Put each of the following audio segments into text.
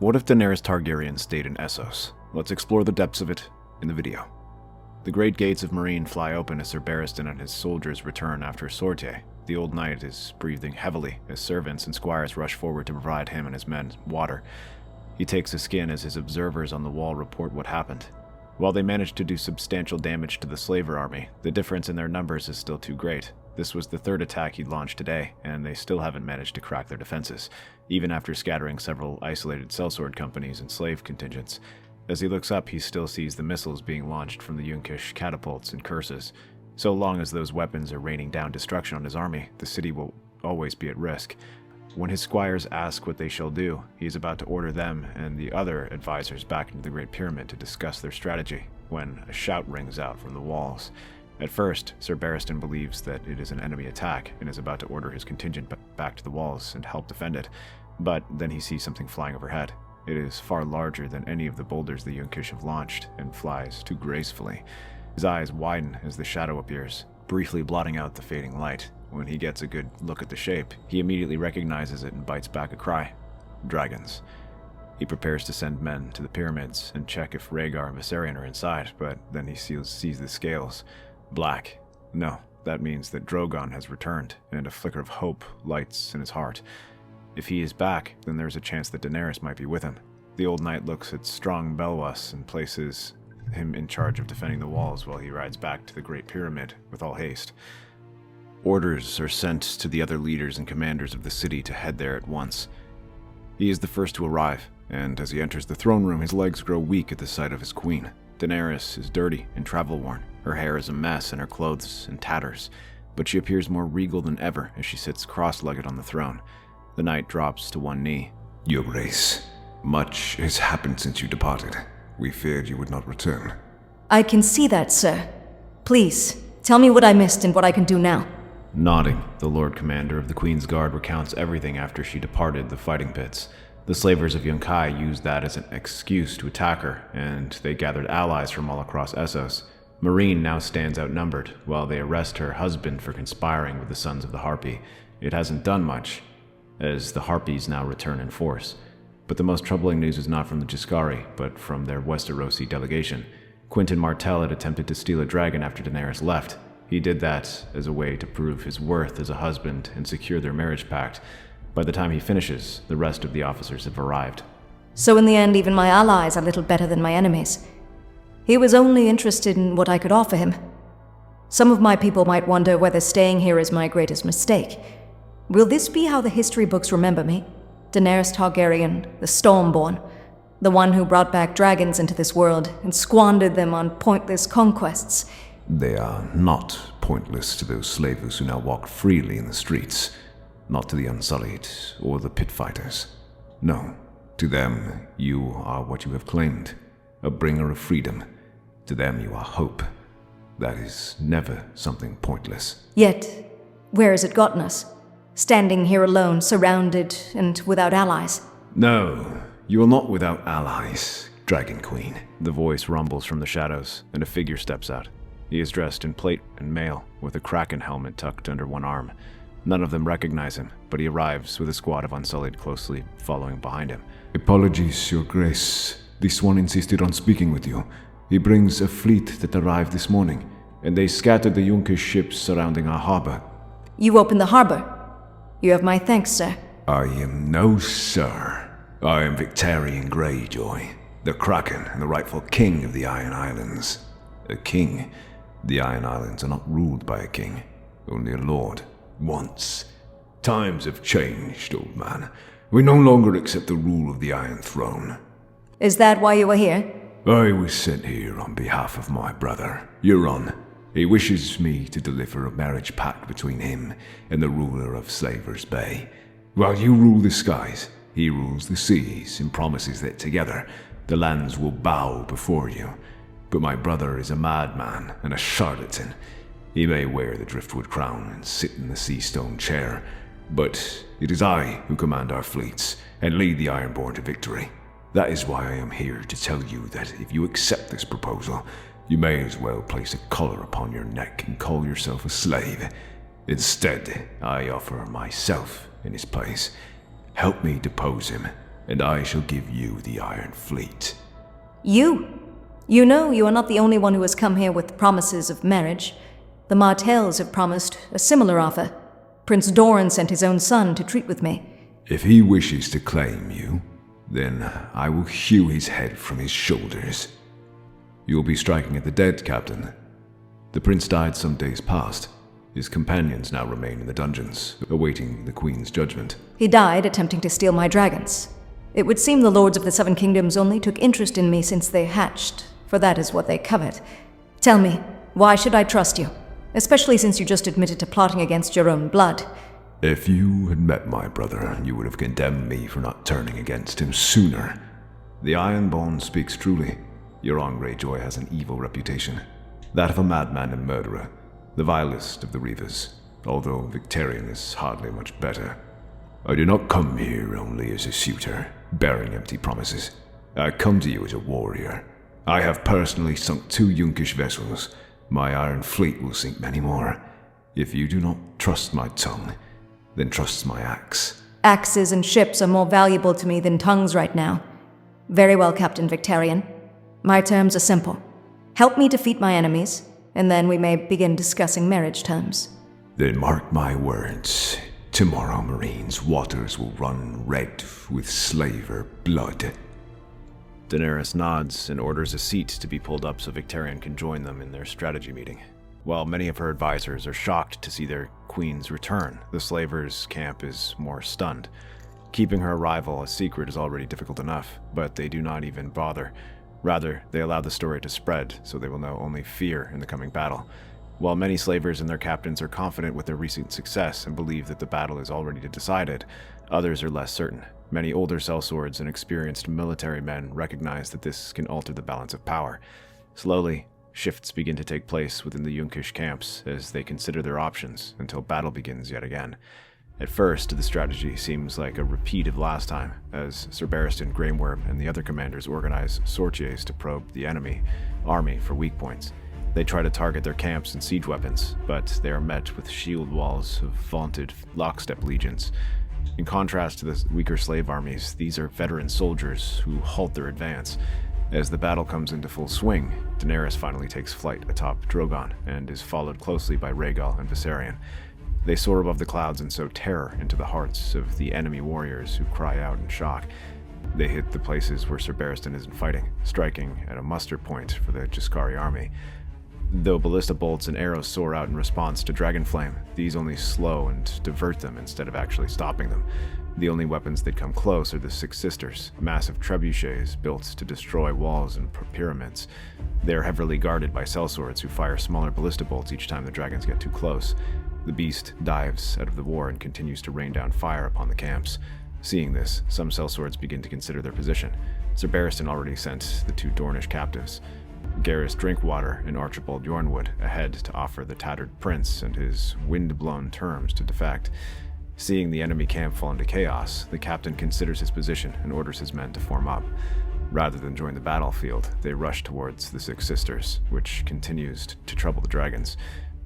What if Daenerys Targaryen stayed in Essos? Let's explore the depths of it in the video. The great gates of Meereen fly open as Ser Barristan and his soldiers return after a sortie. The old knight is breathing heavily as servants and squires rush forward to provide him and his men water. He takes a skin as his observers on the wall report what happened. While they managed to do substantial damage to the slaver army, the difference in their numbers is still too great. This was the third attack he'd launched today, and they still haven't managed to crack their defenses, even after scattering several isolated sellsword companies and slave contingents. As he looks up, he still sees the missiles being launched from the Yunkish catapults and curses. So long as those weapons are raining down destruction on his army, the city will always be at risk. When his squires ask what they shall do, he is about to order them and the other advisors back into the Great Pyramid to discuss their strategy, when a shout rings out from the walls. At first, Ser Barristan believes that it is an enemy attack and is about to order his contingent back to the walls and help defend it, but then he sees something flying overhead. It is far larger than any of the boulders the Yunkish have launched and flies too gracefully. His eyes widen as the shadow appears, briefly blotting out the fading light. When he gets a good look at the shape, he immediately recognizes it and bites back a cry. Dragons. He prepares to send men to the pyramids and check if Rhaegar and Viserion are inside, but then he sees the scales. Black. No, that means that Drogon has returned, and a flicker of hope lights in his heart. If he is back, then there's a chance that Daenerys might be with him. The old knight looks at strong Belwas and places him in charge of defending the walls while he rides back to the Great Pyramid with all haste. Orders are sent to the other leaders and commanders of the city to head there at once. He is the first to arrive, and as he enters the throne room, his legs grow weak at the sight of his queen. Daenerys is dirty and travel-worn. Her hair is a mess and her clothes in tatters, but she appears more regal than ever as she sits cross-legged on the throne. The knight drops to one knee. Your Grace, much has happened since you departed. We feared you would not return. I can see that, sir. Please, tell me what I missed and what I can do now. Nodding, the Lord Commander of the Queen's Guard recounts everything after she departed the fighting pits. The slavers of Yunkish used that as an excuse to attack her, and they gathered allies from all across Essos. Meereen now stands outnumbered, while they arrest her husband for conspiring with the Sons of the Harpy. It hasn't done much, as the Harpies now return in force. But the most troubling news is not from the Giscari, but from their Westerosi delegation. Quentyn Martell had attempted to steal a dragon after Daenerys left. He did that as a way to prove his worth as a husband and secure their marriage pact. By the time he finishes, the rest of the officers have arrived. So in the end, even my allies are little better than my enemies. He was only interested in what I could offer him. Some of my people might wonder whether staying here is my greatest mistake. Will this be how the history books remember me? Daenerys Targaryen, the Stormborn, the one who brought back dragons into this world and squandered them on pointless conquests. They are not pointless to those slavers who now walk freely in the streets. Not to the Unsullied or the pit fighters. No, to them you are what you have claimed, a bringer of freedom. To them you are hope. That is never something pointless. Yet, where has it gotten us? Standing here alone, surrounded, and without allies. No, you are not without allies, Dragon Queen. The voice rumbles from the shadows, and a figure steps out. He is dressed in plate and mail, with a kraken helmet tucked under one arm. None of them recognize him, but he arrives with a squad of Unsullied closely following behind him. Apologies, Your Grace. This one insisted on speaking with you. He brings a fleet that arrived this morning, and they scattered the Yunkish ships surrounding our harbor. You opened the harbor. You have my thanks, sir. I am no sir. I am Victarion Greyjoy, the Kraken and the rightful king of the Iron Islands. A king. The Iron Islands are not ruled by a king, only a lord. Once. Times have changed, old man. We no longer accept the rule of the Iron Throne. Is that why you were here? I was sent here on behalf of my brother, Euron. He wishes me to deliver a marriage pact between him and the ruler of Slavers Bay. While you rule the skies, he rules the seas and promises that together the lands will bow before you. But my brother is a madman and a charlatan. He may wear the driftwood crown and sit in the sea stone chair, but it is I who command our fleets and lead the Ironborn to victory. That is why I am here to tell you that if you accept this proposal, you may as well place a collar upon your neck and call yourself a slave. Instead, I offer myself in his place. Help me depose him, and I shall give you the Iron Fleet. You? You know you are not the only one who has come here with promises of marriage. The Martells have promised a similar offer. Prince Doran sent his own son to treat with me. If he wishes to claim you, then I will hew his head from his shoulders. You will be striking at the dead, Captain. The prince died some days past. His companions now remain in the dungeons, awaiting the Queen's judgment. He died attempting to steal my dragons. It would seem the Lords of the Seven Kingdoms only took interest in me since they hatched, for that is what they covet. Tell me, why should I trust you? Especially since you just admitted to plotting against your own blood. If you had met my brother, you would have condemned me for not turning against him sooner. The Ironborn speaks truly. Euron Greyjoy has an evil reputation. That of a madman and murderer, the vilest of the Reavers, although Victarion is hardly much better. I do not come here only as a suitor, bearing empty promises. I come to you as a warrior. I have personally sunk 2 Yunkish vessels. My Iron Fleet will sink many more. If you do not trust my tongue, then trust my axe. Axes and ships are more valuable to me than tongues right now. Very well, Captain Victarion. My terms are simple. Help me defeat my enemies, and then we may begin discussing marriage terms. Then mark my words. Tomorrow Meereen's waters will run red with slaver blood. Daenerys nods and orders a seat to be pulled up so Victarion can join them in their strategy meeting. While many of her advisors are shocked to see their queen's return, the slavers' camp is more stunned. Keeping her arrival a secret is already difficult enough, but they do not even bother. Rather, they allow the story to spread, so they will know only fear in the coming battle. While many slavers and their captains are confident with their recent success and believe that the battle is already decided, others are less certain. Many older sellswords and experienced military men recognize that this can alter the balance of power. Slowly, shifts begin to take place within the Yunkish camps as they consider their options until battle begins yet again. At first, the strategy seems like a repeat of last time, as Ser Barristan, Greyworm, and the other commanders organize sorties to probe the enemy army for weak points. They try to target their camps and siege weapons, but they are met with shield walls of vaunted lockstep legions. In contrast to the weaker slave armies, these are veteran soldiers who halt their advance. As the battle comes into full swing, Daenerys finally takes flight atop Drogon and is followed closely by Rhaegal and Viserion. They soar above the clouds and sow terror into the hearts of the enemy warriors who cry out in shock. They hit the places where Ser Barristan isn't fighting, striking at a muster point for the Jaskari army. Though ballista bolts and arrows soar out in response to Dragonflame, these only slow and divert them instead of actually stopping them. The only weapons that come close are the Six Sisters, massive trebuchets built to destroy walls and pyramids. They are heavily guarded by sellswords who fire smaller ballista bolts each time the dragons get too close. The beast dives out of the war and continues to rain down fire upon the camps. Seeing this, some sellswords begin to consider their position. Ser Barristan already sent the 2 Dornish captives, Garrus Drinkwater and Archibald Yornwood, ahead to offer the tattered prince and his wind-blown terms to defect. Seeing the enemy camp fall into chaos, the captain considers his position and orders his men to form up. Rather than join the battlefield, they rush towards the Six Sisters, which continues to trouble the dragons.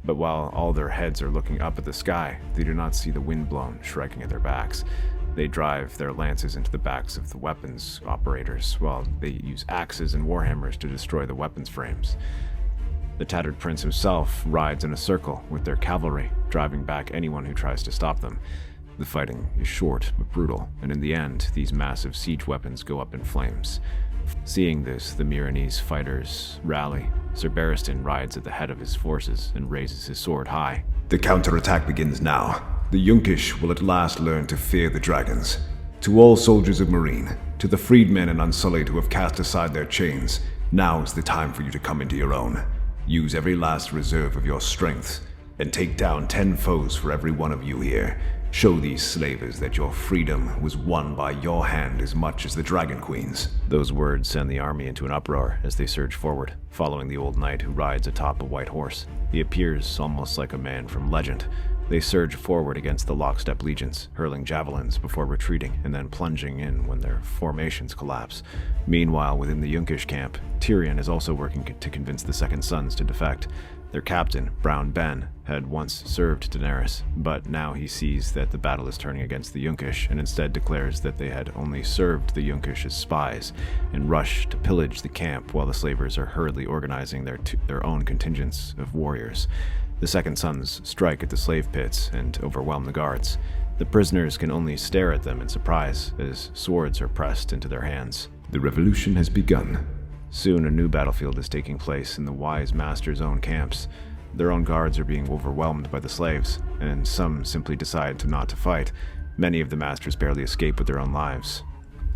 But while all their heads are looking up at the sky, they do not see the wind-blown striking at their backs. They drive their lances into the backs of the weapons operators, while they use axes and warhammers to destroy the weapons frames. The tattered prince himself rides in a circle with their cavalry, driving back anyone who tries to stop them. The fighting is short but brutal, and in the end, these massive siege weapons go up in flames. Seeing this, the Meereenese fighters rally. Ser Barristan rides at the head of his forces and raises his sword high. The counterattack begins now. The Yunkish will at last learn to fear the dragons. To all soldiers of Meereen, to the freedmen and unsullied who have cast aside their chains, now is the time for you to come into your own. Use every last reserve of your strength, and take down 10 foes for every one of you here. Show these slavers that your freedom was won by your hand as much as the Dragon Queen's. Those words send the army into an uproar as they surge forward, following the old knight who rides atop a white horse. He appears almost like a man from legend. They surge forward against the lockstep legions, hurling javelins before retreating and then plunging in when their formations collapse. Meanwhile, within the Yunkish camp, Tyrion is also working to convince the Second Sons to defect. Their captain, Brown Ben, had once served Daenerys, but now he sees that the battle is turning against the Yunkish and instead declares that they had only served the Yunkish as spies and rush to pillage the camp while the slavers are hurriedly organizing their own contingents of warriors. The Second Sons strike at the slave pits and overwhelm the guards. The prisoners can only stare at them in surprise as swords are pressed into their hands. The revolution has begun. Soon a new battlefield is taking place in the wise master's own camps. Their own guards are being overwhelmed by the slaves, and some simply decide not to fight. Many of the masters barely escape with their own lives.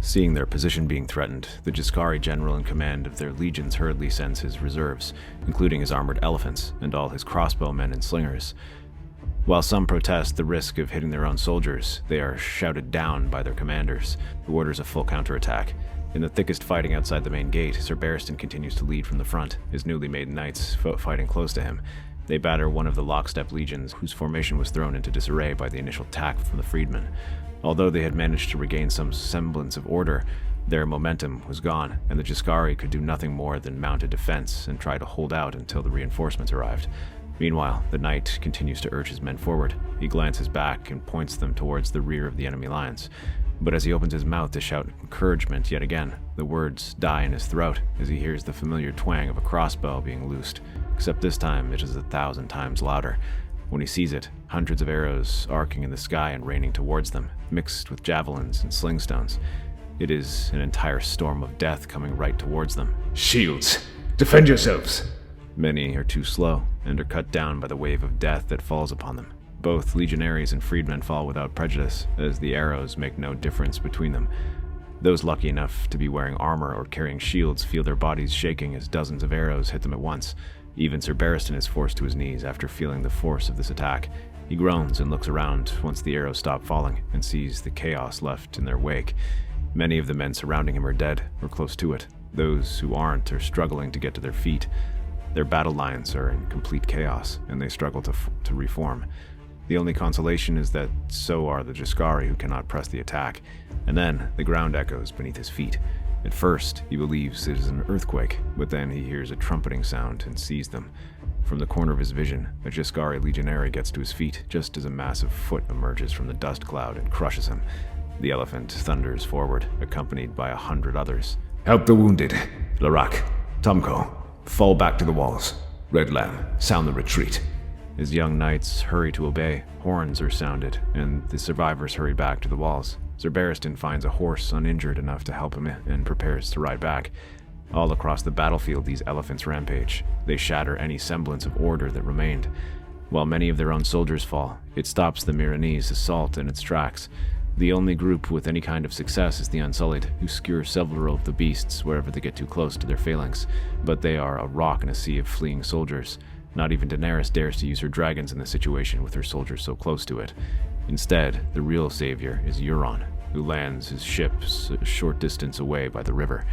Seeing their position being threatened, the Jaskari general in command of their legions hurriedly sends his reserves, including his armored elephants and all his crossbowmen and slingers. While some protest the risk of hitting their own soldiers, they are shouted down by their commanders, who orders a full counterattack. In the thickest fighting outside the main gate, Ser Barristan continues to lead from the front, his newly made knights fighting close to him. They batter one of the lockstep legions, whose formation was thrown into disarray by the initial attack from the freedmen. Although they had managed to regain some semblance of order, their momentum was gone, and the Jaskari could do nothing more than mount a defense and try to hold out until the reinforcements arrived. Meanwhile, the knight continues to urge his men forward. He glances back and points them towards the rear of the enemy lines. But as he opens his mouth to shout encouragement yet again, the words die in his throat as he hears the familiar twang of a crossbow being loosed, except this time it is 1,000 times louder. When he sees it, hundreds of arrows arcing in the sky and raining towards them, mixed with javelins and slingstones. It is an entire storm of death coming right towards them. Shields! Defend yourselves! Many are too slow and are cut down by the wave of death that falls upon them. Both legionaries and freedmen fall without prejudice, as the arrows make no difference between them. Those lucky enough to be wearing armor or carrying shields feel their bodies shaking as dozens of arrows hit them at once. Even Ser Barristan is forced to his knees after feeling the force of this attack. He groans and looks around once the arrows stop falling and sees the chaos left in their wake. Many of the men surrounding him are dead or close to it. Those who aren't are struggling to get to their feet. Their battle lines are in complete chaos, and they struggle to reform. The only consolation is that so are the Jaskari, who cannot press the attack, and then the ground echoes beneath his feet. At first, he believes it is an earthquake, but then he hears a trumpeting sound and sees them. From the corner of his vision, a Jaskari legionary gets to his feet just as a massive foot emerges from the dust cloud and crushes him. The elephant thunders forward, accompanied by 100 others. Help the wounded. Larak, Tomko, fall back to the walls. Red Lamb, sound the retreat. As young knights hurry to obey, horns are sounded, and the survivors hurry back to the walls. Ser Barristan finds a horse uninjured enough to help him and prepares to ride back. All across the battlefield, these elephants rampage. They shatter any semblance of order that remained. While many of their own soldiers fall, it stops the Meereenese assault in its tracks. The only group with any kind of success is the Unsullied, who skewer several of the beasts wherever they get too close to their phalanx. But they are a rock in a sea of fleeing soldiers. Not even Daenerys dares to use her dragons in this situation with her soldiers so close to it. Instead, the real savior is Euron, who lands his ships a short distance away by the river.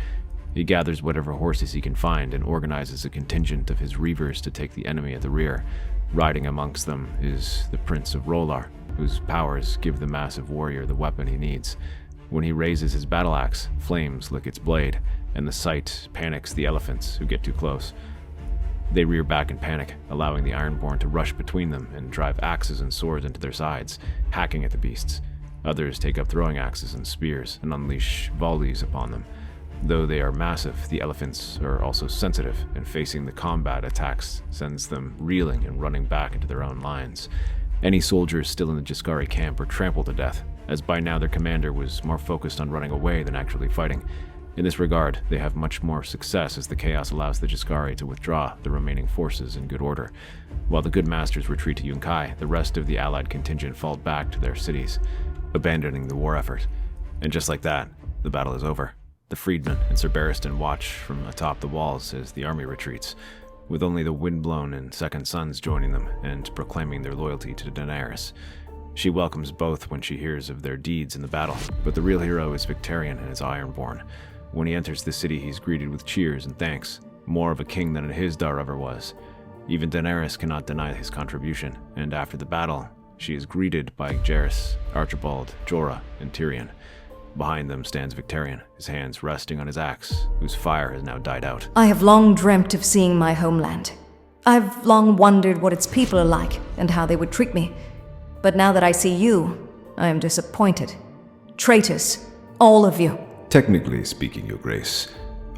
He gathers whatever horses he can find and organizes a contingent of his reavers to take the enemy at the rear. Riding amongst them is the Prince of Rolar, whose powers give the massive warrior the weapon he needs. When he raises his battle axe, flames lick its blade, and the sight panics the elephants who get too close. They rear back in panic, allowing the Ironborn to rush between them and drive axes and swords into their sides, hacking at the beasts. Others take up throwing axes and spears and unleash volleys upon them. Though they are massive, the elephants are also sensitive, and facing the combat attacks sends them reeling and running back into their own lines. Any soldiers still in the Jaskari camp are trampled to death, as by now their commander was more focused on running away than actually fighting. In this regard, they have much more success as the chaos allows the Jaskari to withdraw the remaining forces in good order. While the good masters retreat to Yunkai, the rest of the allied contingent fall back to their cities, abandoning the war effort. And just like that, the battle is over. The freedmen and Ser Barristan watch from atop the walls as the army retreats, with only the windblown and Second Sons joining them and proclaiming their loyalty to Daenerys. She welcomes both when she hears of their deeds in the battle, but the real hero is Victarion and his Ironborn. When he enters the city, he's greeted with cheers and thanks, more of a king than Hizdar ever was. Even Daenerys cannot deny his contribution, and after the battle, she is greeted by Jaehaerys, Archibald, Jorah, and Tyrion. Behind them stands Victarion, his hands resting on his axe, whose fire has now died out. I have long dreamt of seeing my homeland. I've long wondered what its people are like and how they would treat me. But now that I see you, I am disappointed. Traitors, all of you. Technically speaking, Your Grace,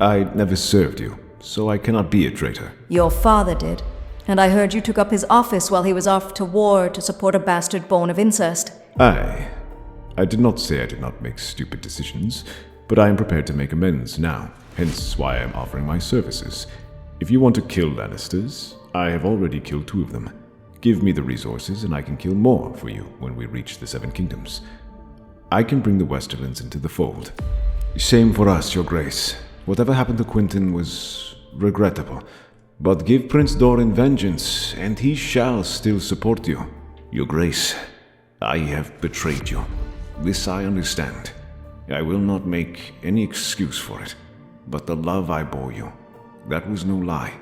I never served you, so I cannot be a traitor. Your father did, and I heard you took up his office while he was off to war to support a bastard born of incest. I did not say I did not make stupid decisions, but I am prepared to make amends now, hence why I am offering my services. If you want to kill Lannisters, I have already killed 2 of them. Give me the resources and I can kill more for you when we reach the 7 Kingdoms. I can bring the Westerlands into the fold. Shame for us, Your Grace. Whatever happened to Quentin was regrettable. But give Prince Doran vengeance, and he shall still support you. Your Grace, I have betrayed you. This I understand. I will not make any excuse for it. But the love I bore you, that was no lie.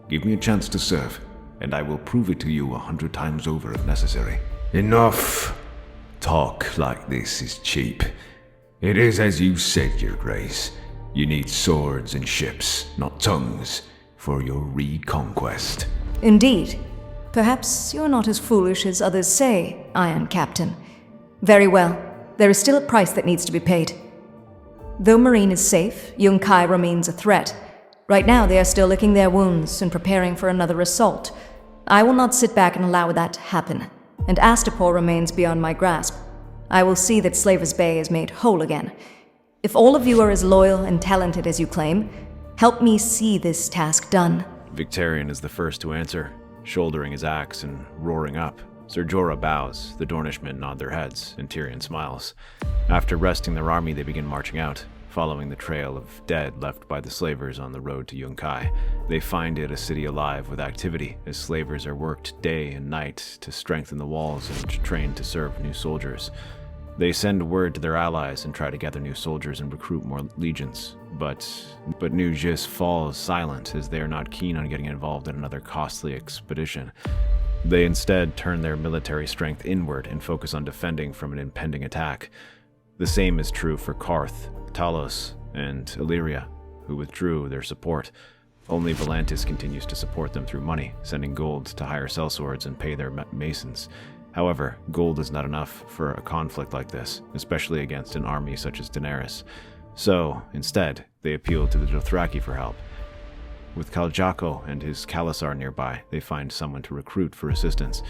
Give me a chance to serve, and I will prove it to you 100 times over if necessary. Enough! Talk like this is cheap. It is as you said, Your Grace. You need swords and ships, not tongues, for your reconquest. Indeed. Perhaps you're not as foolish as others say, Iron Captain. Very well. There is still a price that needs to be paid. Though Meereen is safe, Yunkish remains a threat. Right now they are still licking their wounds and preparing for another assault. I will not sit back and allow that to happen, and Astapor remains beyond my grasp. I will see that Slaver's Bay is made whole again. If all of you are as loyal and talented as you claim, help me see this task done. Victarion is the first to answer, shouldering his axe and roaring up. Ser Jorah bows, the Dornishmen nod their heads, and Tyrion smiles. After resting their army, they begin marching out, following the trail of dead left by the slavers on the road to Yunkish. They find it a city alive with activity, as slavers are worked day and night to strengthen the walls and train to serve new soldiers. They send word to their allies and try to gather new soldiers and recruit more legions, but New Gis falls silent as they are not keen on getting involved in another costly expedition. They instead turn their military strength inward and focus on defending from an impending attack. The same is true for Karth, Talos, and Illyria, who withdrew their support. Only Volantis continues to support them through money, sending gold to hire sellswords and pay their masons. However, gold is not enough for a conflict like this, especially against an army such as Daenerys. So, instead, they appeal to the Dothraki for help. With Kaljako and his Khalasar nearby, they find someone to recruit for assistance.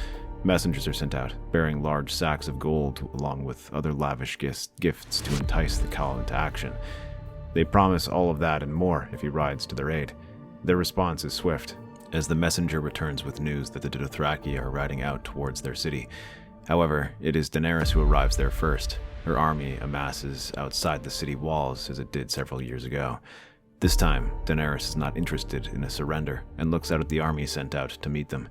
Messengers are sent out, bearing large sacks of gold along with other lavish gifts to entice the Khal into action. They promise all of that and more if he rides to their aid. Their response is swift, as the messenger returns with news that the Dothraki are riding out towards their city. However, it is Daenerys who arrives there first. Her army amasses outside the city walls as it did several years ago. This time, Daenerys is not interested in a surrender and looks out at the army sent out to meet them.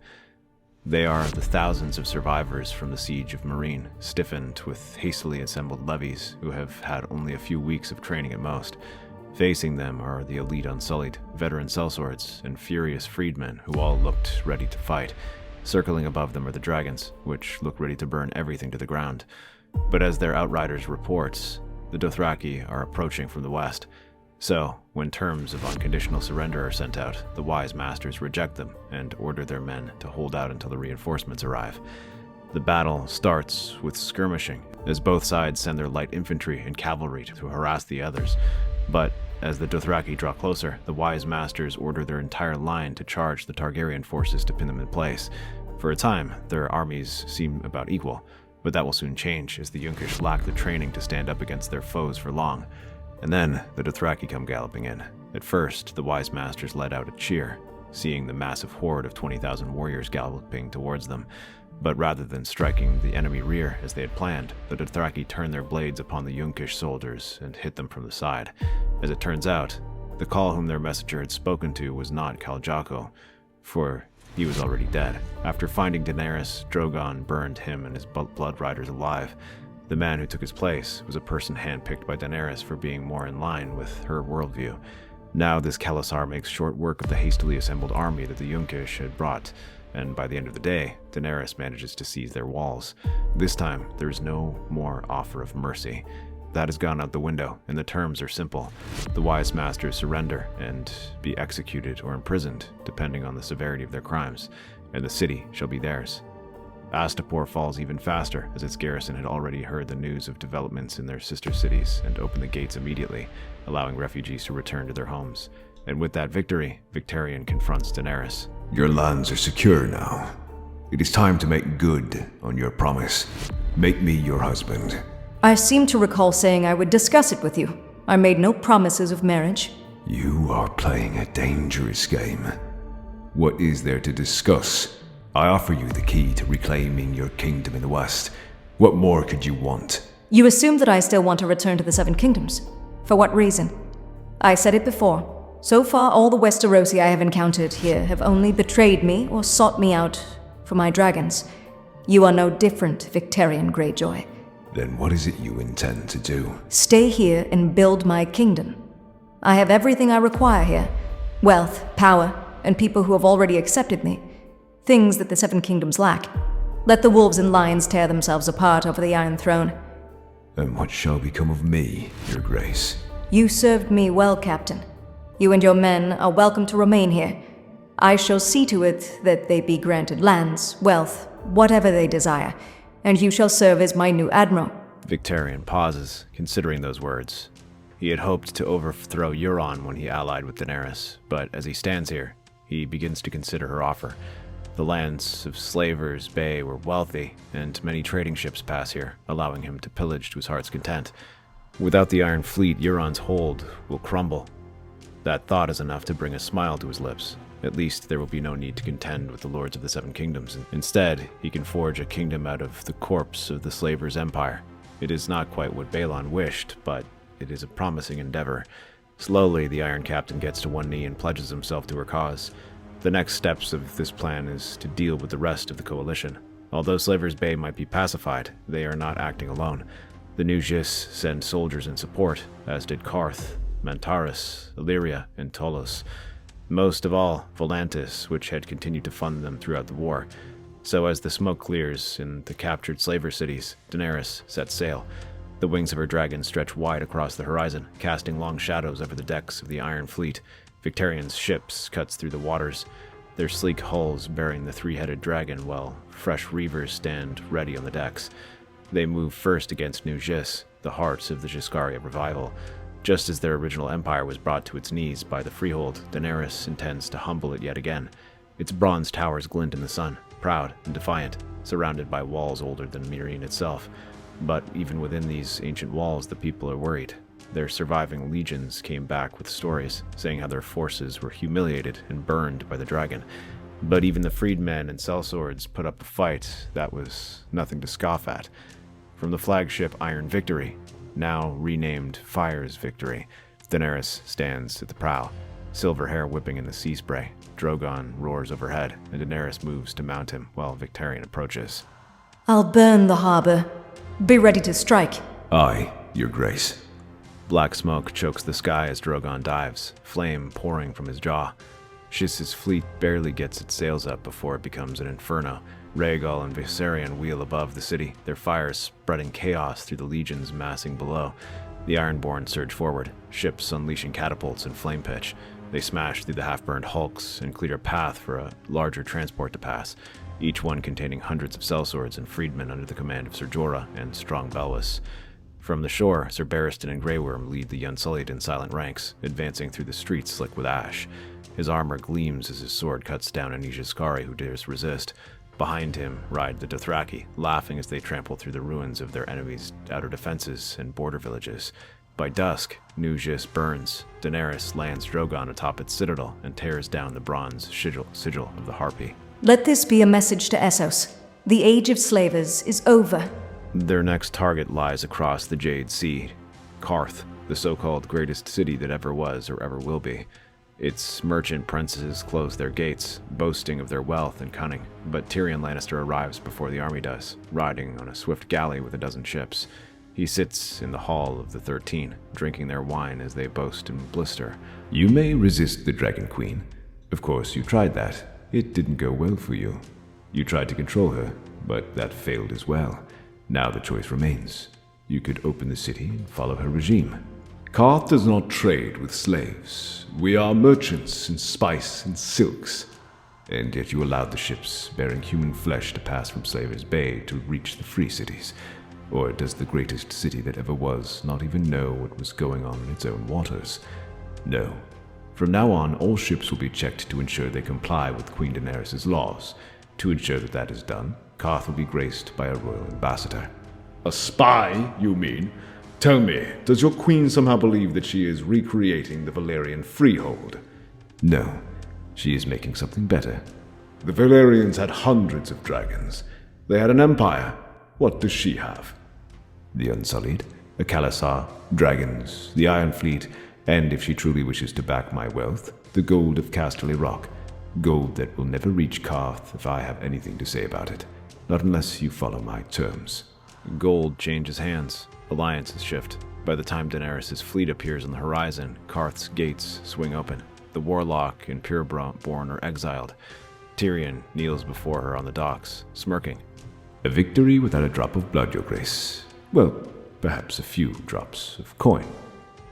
They are the thousands of survivors from the siege of Meereen, stiffened with hastily assembled levies who have had only a few weeks of training at most. Facing them are the elite Unsullied, veteran sellswords, and furious freedmen who all looked ready to fight. Circling above them are the dragons, which look ready to burn everything to the ground. But as their outriders reports, the Dothraki are approaching from the west. So, when terms of unconditional surrender are sent out, the wise masters reject them and order their men to hold out until the reinforcements arrive. The battle starts with skirmishing, as both sides send their light infantry and cavalry to harass the others. But as the Dothraki draw closer, the wise masters order their entire line to charge the Targaryen forces to pin them in place. For a time, their armies seem about equal, but that will soon change as the Yunkish lack the training to stand up against their foes for long. And then the Dothraki come galloping in. At first, the wise masters let out a cheer, seeing the massive horde of 20,000 warriors galloping towards them. But rather than striking the enemy rear as they had planned, the Dothraki turned their blades upon the Yunkish soldiers and hit them from the side. As it turns out, the Khal whom their messenger had spoken to was not Kaljako, for he was already dead. After finding Daenerys, Drogon burned him and his blood riders alive. The man who took his place was a person handpicked by Daenerys for being more in line with her worldview. Now this Khalasar makes short work of the hastily assembled army that the Yunkish had brought, and by the end of the day, Daenerys manages to seize their walls. This time, there is no more offer of mercy. that has gone out the window, and the terms are simple. The wise masters surrender and be executed or imprisoned, depending on the severity of their crimes, and the city shall be theirs. Astapor falls even faster, as its garrison had already heard the news of developments in their sister cities and opened the gates immediately, allowing refugees to return to their homes. And with that victory, Victarion confronts Daenerys. Your lands are secure now. It is time to make good on your promise. Make me your husband. I seem to recall saying I would discuss it with you. I made no promises of marriage. You are playing a dangerous game. What is there to discuss? I offer you the key to reclaiming your kingdom in the West. What more could you want? You assume that I still want to return to the Seven Kingdoms. For what reason? I said it before. So far, all the Westerosi I have encountered here have only betrayed me or sought me out for my dragons. You are no different, Victarion Greyjoy. Then what is it you intend to do? Stay here and build my kingdom. I have everything I require here. Wealth, power, and people who have already accepted me. Things that the Seven Kingdoms lack. Let the wolves and lions tear themselves apart over the Iron Throne. And what shall become of me, your grace? You served me well, Captain. You and your men are welcome to remain here. I shall see to it that they be granted lands, wealth, whatever they desire, and you shall serve as my new admiral. Victarion pauses, considering those words. He had hoped to overthrow Euron when he allied with Daenerys, but as he stands here, he begins to consider her offer. The lands of Slavers Bay were wealthy, and many trading ships pass here, allowing him to pillage to his heart's content. Without the Iron Fleet, Euron's hold will crumble. That thought is enough to bring a smile to his lips. At least there will be no need to contend with the Lords of the Seven Kingdoms. Instead, he can forge a kingdom out of the corpse of the Slavers' empire. It is not quite what Balon wished, but it is a promising endeavor. Slowly, the Iron Captain gets to one knee and pledges himself to her cause. The next steps of this plan is to deal with the rest of the coalition. Although Slavers Bay might be pacified, they are not acting alone. The Yunkish send soldiers in support, as did Karth, Mantaris, Illyria, and Tolos. Most of all, Volantis, which had continued to fund them throughout the war. So as the smoke clears in the captured slaver cities, Daenerys sets sail. The wings of her dragon stretch wide across the horizon, casting long shadows over the decks of the Iron Fleet. Victarion's ships cuts through the waters, their sleek hulls bearing the three-headed dragon, while fresh reavers stand ready on the decks. They move first against Yunkish, the heart of the Giscaria revival. Just as their original empire was brought to its knees by the Freehold, Daenerys intends to humble it yet again. Its bronze towers glint in the sun, proud and defiant, surrounded by walls older than Meereen itself. But even within these ancient walls, the people are worried. Their surviving legions came back with stories, saying how their forces were humiliated and burned by the dragon. But even the freedmen and sellswords put up a fight that was nothing to scoff at. From the flagship Iron Victory, now renamed Fire's Victory, Daenerys stands at the prow, silver hair whipping in the sea spray. Drogon roars overhead, and Daenerys moves to mount him while Victarion approaches. I'll burn the harbor. Be ready to strike. Aye, your grace. Black smoke chokes the sky as Drogon dives, flame pouring from his jaw. Shys's fleet barely gets its sails up before it becomes an inferno. Rhaegal and Viserion wheel above the city, their fires spreading chaos through the legions massing below. The Ironborn surge forward, ships unleashing catapults and flame pitch. They smash through the half-burned hulks and clear a path for a larger transport to pass, each one containing hundreds of sellswords and freedmen under the command of Ser Jorah and Strong Belwys. From the shore, Ser Barristan and Grey Worm lead the Unsullied in silent ranks, advancing through the streets slick with ash. His armor gleams as his sword cuts down any Giscari who dares resist. Behind him ride the Dothraki, laughing as they trample through the ruins of their enemies' outer defenses and border villages. By dusk, Yunkish burns. Daenerys lands Drogon atop its citadel and tears down the bronze sigil of the Harpy. Let this be a message to Essos. The age of slavers is over. Their next target lies across the Jade Sea, Karth, the so-called greatest city that ever was or ever will be. Its merchant princes close their gates, boasting of their wealth and cunning, but Tyrion Lannister arrives before the army does, riding on a swift galley with a dozen ships. He sits in the Hall of the 13, drinking their wine as they boast and blister. You may resist the Dragon Queen. Of course, you tried that. It didn't go well for you. You tried to control her, but that failed as well. Now the choice remains. You could open the city and follow her regime. Karth does not trade with slaves. We are merchants in spice and silks. And yet you allowed the ships bearing human flesh to pass from Slaver's Bay to reach the free cities. Or does the greatest city that ever was not even know what was going on in its own waters? No. From now on, all ships will be checked to ensure they comply with Queen Daenerys' laws. To ensure that that is done, Karth will be graced by a royal ambassador. A spy, you mean? Tell me, does your queen somehow believe that she is recreating the Valyrian freehold? No. She is making something better. The Valyrians had hundreds of dragons. They had an empire. What does she have? The Unsullied, a Khalasar, dragons, the Iron Fleet, and if she truly wishes to back my wealth, the gold of Casterly Rock. Gold that will never reach Karth if I have anything to say about it. Not unless you follow my terms. Gold changes hands. Alliances shift. By the time Daenerys' fleet appears on the horizon, Karth's gates swing open. The warlock and pureborn are exiled. Tyrion kneels before her on the docks, smirking. A victory without a drop of blood, Your Grace. Well, perhaps a few drops of coin.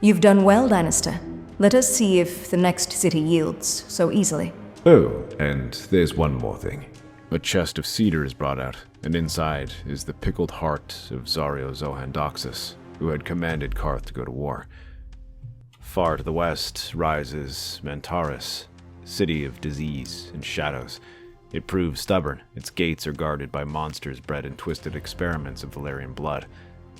You've done well, Lannister. Let us see if the next city yields so easily. Oh, and there's one more thing. A chest of cedar is brought out, and inside is the pickled heart of Zaryo Zohan Doxus, who had commanded Karth to go to war. Far to the west rises Mantaris, city of disease and shadows. It proves stubborn. Its gates are guarded by monsters bred in twisted experiments of Valyrian blood.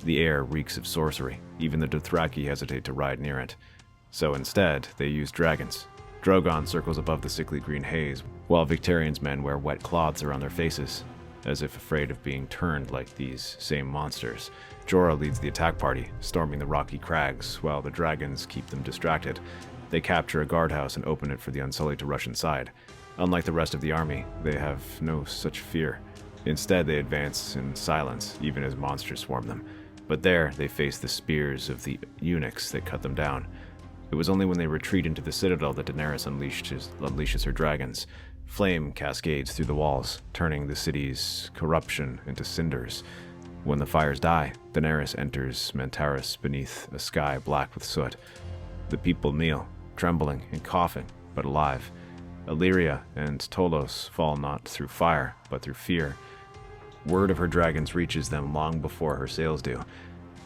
The air reeks of sorcery. Even the Dothraki hesitate to ride near it. So instead, they use dragons. Drogon circles above the sickly green haze, while Victarion's men wear wet cloths around their faces, as if afraid of being turned like these same monsters. Jorah leads the attack party, storming the rocky crags, while the dragons keep them distracted. They capture a guardhouse and open it for the Unsullied to rush inside. Unlike the rest of the army, they have no such fear. Instead, they advance in silence, even as monsters swarm them. But there, they face the spears of the eunuchs that cut them down. It was only when they retreat into the citadel that Daenerys unleashes her dragons. Flame cascades through the walls, turning the city's corruption into cinders. When the fires die, Daenerys enters Mantaris beneath a sky black with soot. The people kneel, trembling and coughing, but alive. Illyria and Tolos fall not through fire, but through fear. Word of her dragons reaches them long before her sails do.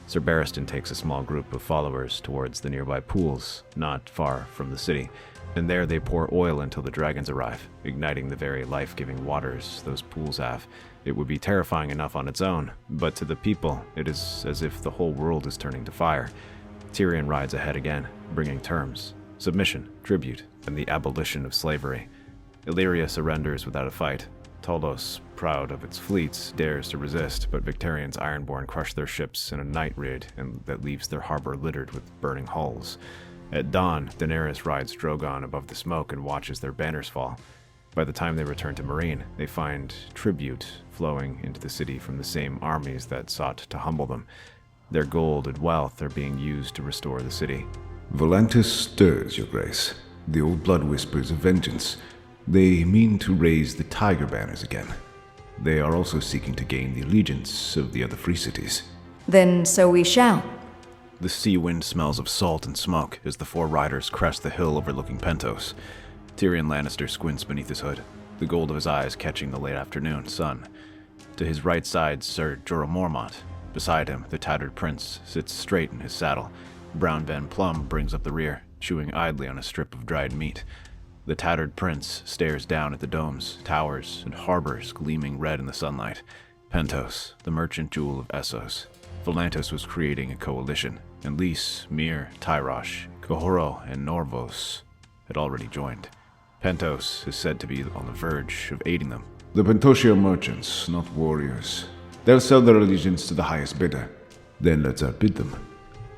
Ser Barristan takes a small group of followers towards the nearby pools, not far from the city, and there they pour oil until the dragons arrive, igniting the very life-giving waters those pools have. It would be terrifying enough on its own, but to the people, it is as if the whole world is turning to fire. Tyrion rides ahead again, bringing terms, submission, tribute, and the abolition of slavery. Illyria surrenders without a fight. Tolos, proud of its fleets, dares to resist, but Victarion's Ironborn crush their ships in a night raid that leaves their harbor littered with burning hulls. At dawn, Daenerys rides Drogon above the smoke and watches their banners fall. By the time they return to Meereen, they find tribute flowing into the city from the same armies that sought to humble them. Their gold and wealth are being used to restore the city. Volantis stirs, Your Grace. The old blood whispers of vengeance. They mean to raise the tiger banners again. They are also seeking to gain the allegiance of the other free cities. Then so we shall. The sea wind smells of salt and smoke as the four riders crest the hill overlooking Pentos. Tyrion Lannister squints beneath his hood, the gold of his eyes catching the late afternoon sun. To his right side, Ser Jorah Mormont. Beside him, the tattered prince sits straight in his saddle. Brown Van Plum brings up the rear, chewing idly on a strip of dried meat. The tattered prince stares down at the domes, towers, and harbors gleaming red in the sunlight. Pentos, the merchant jewel of Essos. Volantis was creating a coalition, and Lys, Myr, Tyrosh, Kohoro, and Norvos had already joined. Pentos is said to be on the verge of aiding them. The Pentosia are merchants, not warriors. They'll sell their allegiance to the highest bidder. Then let's outbid them.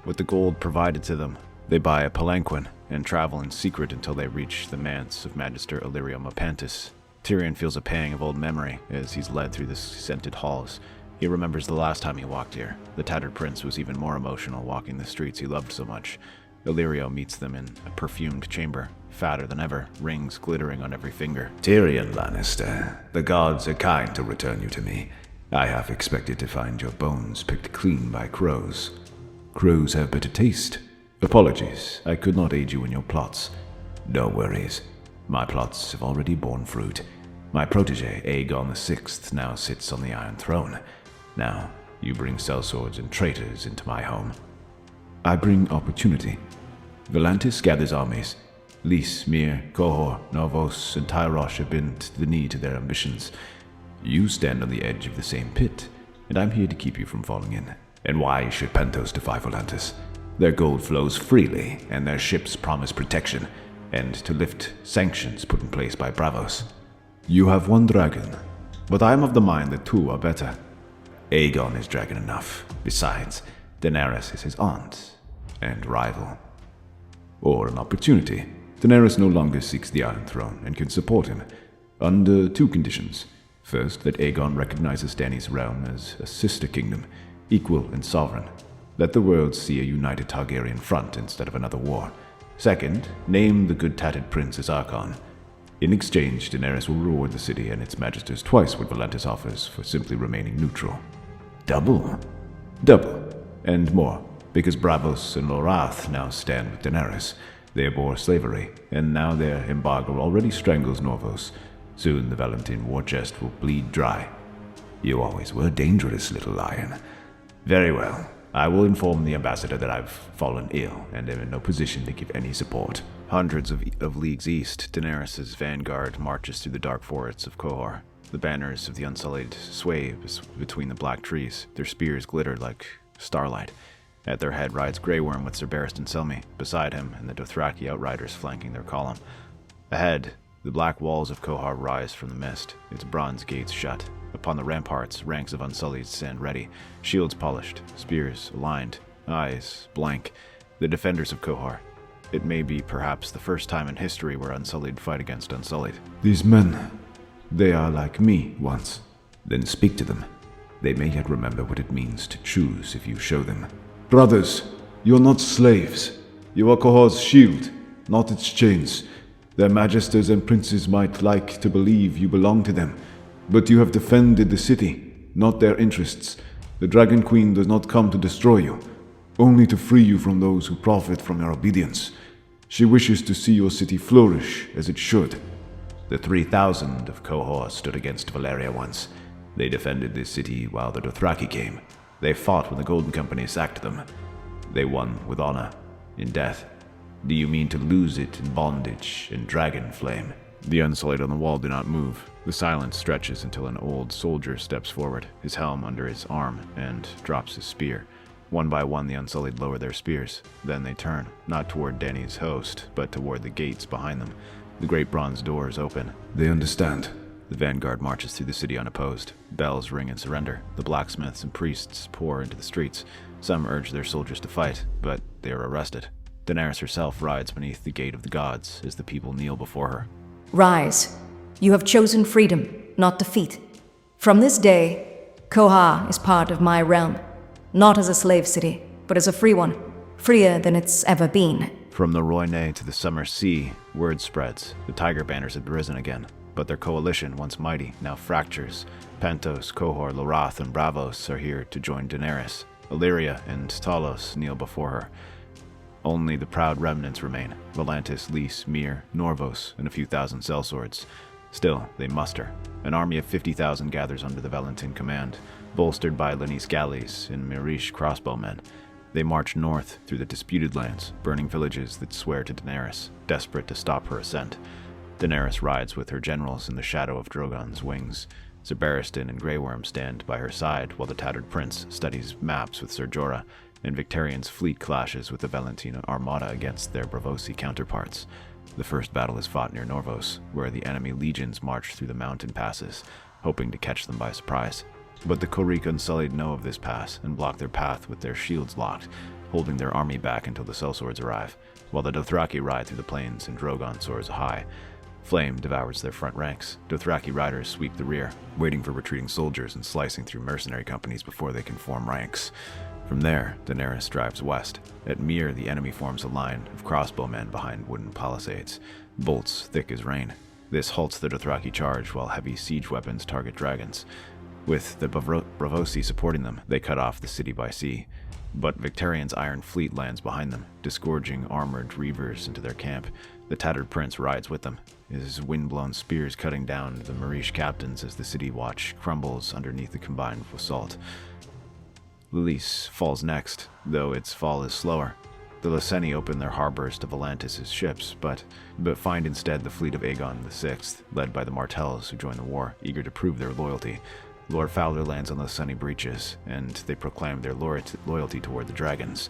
With the gold provided to them, they buy a palanquin and travel in secret until they reach the manse of Magister Illyrio Mapantis. Tyrion feels a pang of old memory as he's led through the scented halls. He remembers the last time he walked here. The tattered prince was even more emotional walking the streets he loved so much. Illyrio meets them in a perfumed chamber, fatter than ever, rings glittering on every finger. Tyrion Lannister, the gods are kind to return you to me. I half expected to find your bones picked clean by crows. Crows have bitter taste. Apologies, I could not aid you in your plots. No worries. My plots have already borne fruit. My protege, Aegon VI, now sits on the Iron Throne. Now, you bring sellswords and traitors into my home. I bring opportunity. Volantis gathers armies. Lys, Myr, Qohor, Norvos, and Tyrosh have bent the knee to their ambitions. You stand on the edge of the same pit, and I'm here to keep you from falling in. And why should Pentos defy Volantis? Their gold flows freely, and their ships promise protection, and to lift sanctions put in place by Bravos. You have one dragon, but I am of the mind that two are better. Aegon is dragon enough. Besides, Daenerys is his aunt and rival. Or an opportunity. Daenerys no longer seeks the Iron Throne and can support him, under two conditions. First, that Aegon recognizes Dany's realm as a sister kingdom, equal and sovereign. Let the world see a united Targaryen front instead of another war. Second, name the good tatted prince as Archon. In exchange, Daenerys will reward the city and its magisters twice what Volantis offers for simply remaining neutral. Double? Double. And more, because Braavos and Lorath now stand with Daenerys. They abhor slavery, and now their embargo already strangles Norvos. Soon the Valentin war chest will bleed dry. You always were dangerous, little lion. Very well. I will inform the ambassador that I've fallen ill and am in no position to give any support. Hundreds of leagues east, Daenerys' vanguard marches through the dark forests of Qohor. The banners of the Unsullied sway between the black trees. Their spears glitter like starlight. At their head rides Grey Worm with Ser Barristan Selmy, beside him, and the Dothraki outriders flanking their column. Ahead, the black walls of Qohor rise from the mist, its bronze gates shut. Upon the ramparts, ranks of Unsullied stand ready, shields polished, spears aligned, eyes blank. The defenders of Qohor. It may be perhaps the first time in history where Unsullied fight against Unsullied. These men, they are like me once. Then speak to them. They may yet remember what it means to choose if you show them. Brothers, you are not slaves. You are Qohor's shield, not its chains. Their magisters and princes might like to believe you belong to them, but you have defended the city, not their interests. The Dragon Queen does not come to destroy you, only to free you from those who profit from your obedience. She wishes to see your city flourish as it should. The 3,000 of Qohor stood against Valyria once. They defended this city while the Dothraki came. They fought when the Golden Company sacked them. They won with honor, in death. Do you mean to lose it in bondage and dragon flame? The Unsullied on the wall do not move. The silence stretches until an old soldier steps forward, his helm under his arm, and drops his spear. One by one, the Unsullied lower their spears. Then they turn, not toward Dany's host, but toward the gates behind them. The great bronze doors open. They understand. The vanguard marches through the city unopposed. Bells ring in surrender. The blacksmiths and priests pour into the streets. Some urge their soldiers to fight, but they are arrested. Daenerys herself rides beneath the gate of the gods as the people kneel before her. Rise. You have chosen freedom, not defeat. From this day, Qohor is part of my realm. Not as a slave city, but as a free one. Freer than it's ever been. From the Roine to the Summer Sea, word spreads. The tiger banners have risen again. But their coalition, once mighty, now fractures. Pentos, Qohor, Lorath, and Braavos are here to join Daenerys. Illyria and Talos kneel before her. Only the proud remnants remain. Volantis, Lys, Myr, Norvos, and a few thousand sellswords. Still, they muster. An army of 50,000 gathers under the Valentin command, bolstered by Lenys galleys and Myrish crossbowmen. They march north through the disputed lands, burning villages that swear to Daenerys, desperate to stop her ascent. Daenerys rides with her generals in the shadow of Drogon's wings. Ser Barristan and Grey Worm stand by her side while the tattered prince studies maps with Ser Jorah, and Victarion's fleet clashes with the Valentina armada against their Bravosi counterparts. The first battle is fought near Norvos, where the enemy legions march through the mountain passes, hoping to catch them by surprise. But the Qorik Unsullied know of this pass and block their path with their shields locked, holding their army back until the sellswords arrive, while the Dothraki ride through the plains and Drogon soars high. Flame devours their front ranks. Dothraki riders sweep the rear, waiting for retreating soldiers and slicing through mercenary companies before they can form ranks. From there, Daenerys drives west. At Myr, the enemy forms a line of crossbowmen behind wooden palisades, bolts thick as rain. This halts the Dothraki charge while heavy siege weapons target dragons. With the Bravosi supporting them, they cut off the city by sea. But Victarion's iron fleet lands behind them, disgorging armored reavers into their camp. The tattered prince rides with them, his wind-blown spears cutting down the Marish captains as the city watch crumbles underneath the combined assault. Lilys falls next, though its fall is slower. The Lyseni open their harbors to Volantis' ships, but find instead the fleet of Aegon VI, led by the Martells who join the war, eager to prove their loyalty. Lord Fowler lands on the Lyseni breaches, and they proclaim their loyalty toward the dragons.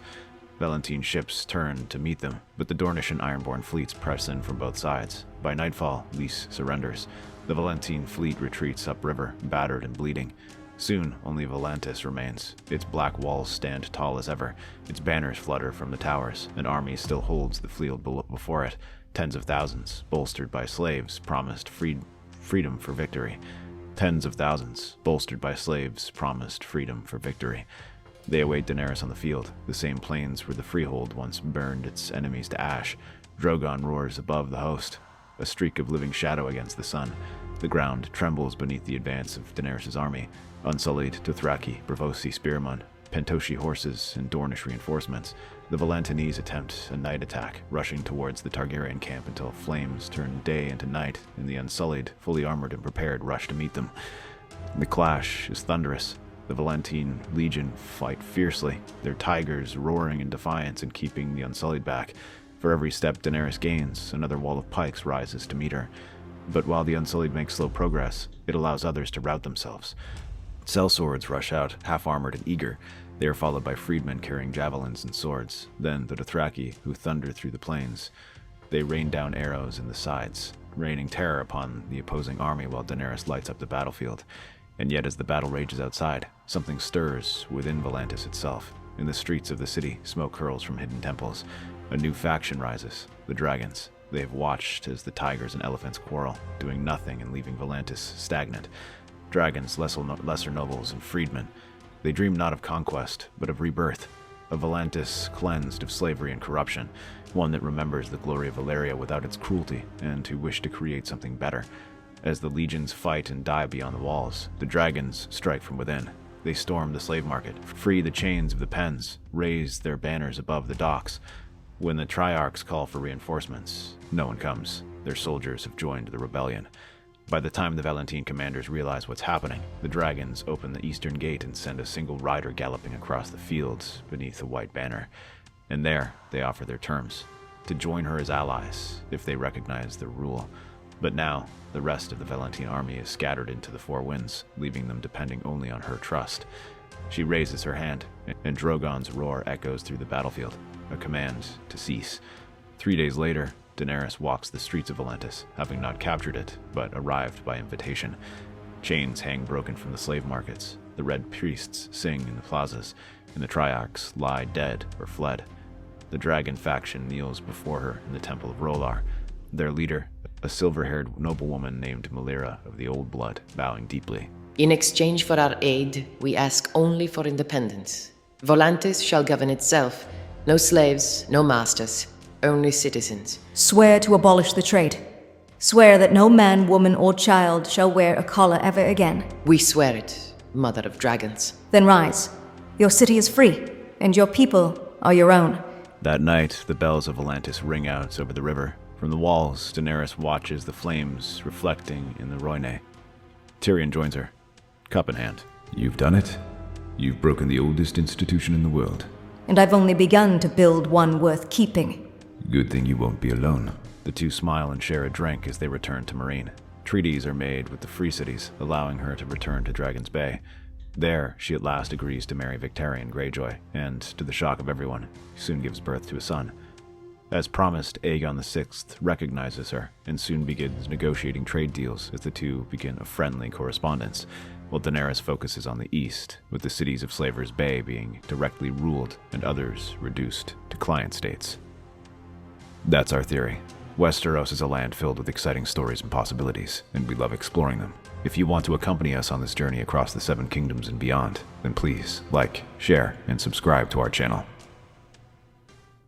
Valentin's ships turn to meet them, but the Dornish and Ironborn fleets press in from both sides. By nightfall, Lys surrenders. The Valentin fleet retreats upriver, battered and bleeding. Soon, only Volantis remains. Its black walls stand tall as ever. Its banners flutter from the towers. An army still holds the field before it. Tens of thousands, bolstered by slaves, promised freedom for victory. Tens of thousands, bolstered by slaves, promised freedom for victory. They await Daenerys on the field, the same plains where the Freehold once burned its enemies to ash. Drogon roars above the host, a streak of living shadow against the sun. The ground trembles beneath the advance of Daenerys' army. Unsullied Dothraki, Bravosi spearmen, Pentoshi horses, and Dornish reinforcements. The Valentinese attempt a night attack, rushing towards the Targaryen camp until flames turn day into night, and the Unsullied, fully armored and prepared, rush to meet them. The clash is thunderous. The Valentin Legion fight fiercely, their tigers roaring in defiance and keeping the Unsullied back. For every step Daenerys gains, another wall of pikes rises to meet her. But while the Unsullied make slow progress, it allows others to rout themselves. Sellswords rush out, half-armored and eager. They are followed by freedmen carrying javelins and swords. Then the Dothraki, who thunder through the plains. They rain down arrows in the sides, raining terror upon the opposing army while Daenerys lights up the battlefield. And yet as the battle rages outside, something stirs within Volantis itself. In the streets of the city, smoke curls from hidden temples. A new faction rises, the Dragons. They have watched as the tigers and elephants quarrel, doing nothing and leaving Volantis stagnant. Dragons, lesser nobles, and freedmen. They dream not of conquest, but of rebirth. A Volantis cleansed of slavery and corruption, one that remembers the glory of Valyria without its cruelty, and who wish to create something better. As the legions fight and die beyond the walls, the dragons strike from within. They storm the slave market, free the chains of the pens, raise their banners above the docks. When the Triarchs call for reinforcements, no one comes. Their soldiers have joined the rebellion. By the time the Valentin commanders realize what's happening, the dragons open the eastern gate and send a single rider galloping across the fields beneath a white banner. And there, they offer their terms, to join her as allies if they recognize their rule. But now, the rest of the Valentin army is scattered into the four winds, leaving them depending only on her trust. She raises her hand, and Drogon's roar echoes through the battlefield, a command to cease. 3 days later, Daenerys walks the streets of Volantis, having not captured it, but arrived by invitation. Chains hang broken from the slave markets, the red priests sing in the plazas, and the Triarchs lie dead or fled. The dragon faction kneels before her in the Temple of R'hllor, their leader, a silver-haired noblewoman named Melara of the Old Blood, bowing deeply. In exchange for our aid, we ask only for independence. Volantis shall govern itself. No slaves, no masters, only citizens. Swear to abolish the trade. Swear that no man, woman, or child shall wear a collar ever again. We swear it, Mother of Dragons. Then rise. Your city is free, and your people are your own. That night, the bells of Volantis ring out over the river. From the walls, Daenerys watches the flames reflecting in the Rhoyne. Tyrion joins her, cup in hand. You've done it. You've broken the oldest institution in the world. And I've only begun to build one worth keeping. Good thing you won't be alone. The two smile and share a drink as they return to Meereen. Treaties are made with the free cities, allowing her to return to Dragon's Bay. There, she at last agrees to marry Victarion Greyjoy, and, to the shock of everyone, soon gives birth to a son. As promised, Aegon VI recognizes her, and soon begins negotiating trade deals as the two begin a friendly correspondence, while Daenerys focuses on the east, with the cities of Slaver's Bay being directly ruled and others reduced to client states. That's our theory. Westeros is a land filled with exciting stories and possibilities, and we love exploring them. If you want to accompany us on this journey across the Seven Kingdoms and beyond, then please like, share, and subscribe to our channel.